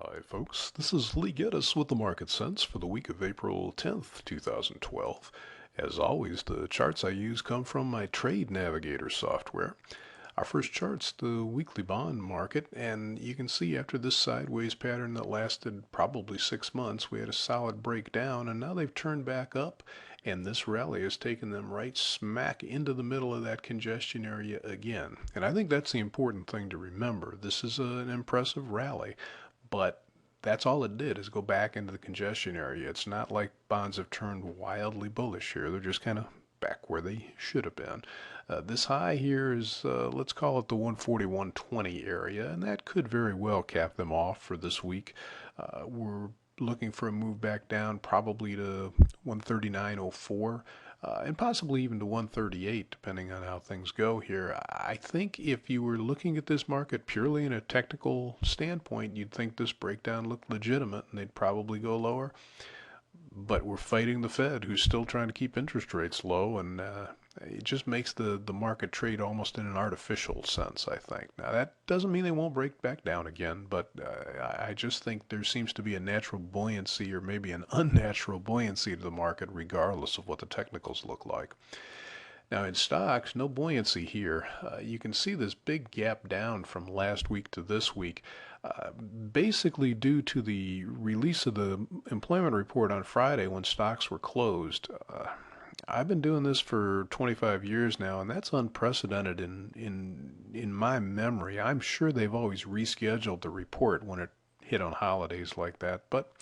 Hi, folks. This is Gettess with the Market Sense for the week of April 10th, 2012. As always, the charts I use come from my Trade Navigator software. Our first chart's the weekly bond market, and you can see after this sideways pattern that lasted probably 6 months, we had a solid breakdown, and now they've turned back up, and this rally has taken them right smack into the middle of that congestion area again. And I think that's the important thing to remember. This is an impressive rally, but that's all it did is go back into the congestion area. It's not like bonds have turned wildly bullish here. They're just kind of back where they should have been. This high here is, let's call it the 141.20 area, and that could very well cap them off for this week. We're looking for a move back down probably to 139.04. And possibly even to 138, depending on how things go here. I think if you were looking at this market purely in a technical standpoint, you'd think this breakdown looked legitimate and they'd probably go lower. But we're fighting the Fed, who's still trying to keep interest rates low, and it just makes the market trade almost in an artificial sense, I think. Now, that doesn't mean they won't break back down again, but I just think there seems to be a natural buoyancy or maybe an unnatural buoyancy to the market, regardless of what the technicals look like. Now, in stocks, no buoyancy here. You can see this big gap down from last week to this week, basically due to the release of the employment report on Friday when stocks were closed. I've been doing this for 25 years now, and that's unprecedented in my memory. I'm sure they've always rescheduled the report when it hit on holidays like that, but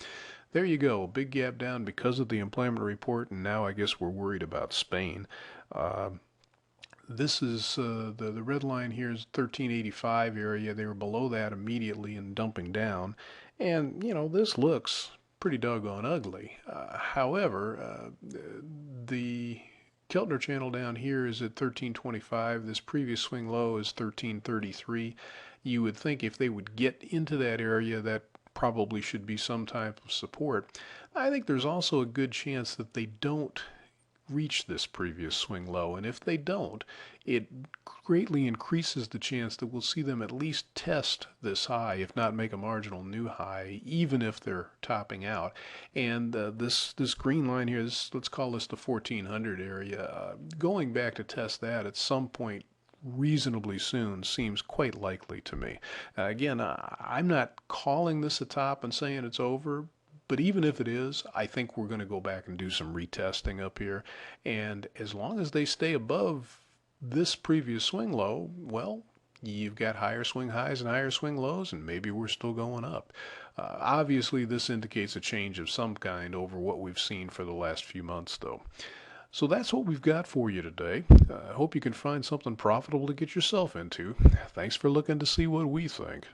there you go, a big gap down because of the employment report, and now I guess we're worried about Spain. Uh, this is the red line here is 1385 area. They were below that immediately and dumping down, and this looks pretty doggone ugly. However, the Keltner channel down here is at 1325. This previous swing low is 1333. You would think if they would get into that area, that probably should be some type of support. I think there's also a good chance that they don't reach this previous swing low, and if they don't, it greatly increases the chance that we'll see them at least test this high, if not make a marginal new high, even if they're topping out. And this green line here, let's call this the 1400 area, going back to test that at some point reasonably soon seems quite likely to me. Again, I'm not calling this a top and saying it's over, but even if it is, I think we're going to go back and do some retesting up here. And as long as they stay above this previous swing low, well, you've got higher swing highs and higher swing lows, and maybe we're still going up. Obviously, this indicates a change of some kind over what we've seen for the last few months, though. So that's what we've got for you today. I hope you can find something profitable to get yourself into. Thanks for looking to see what we think.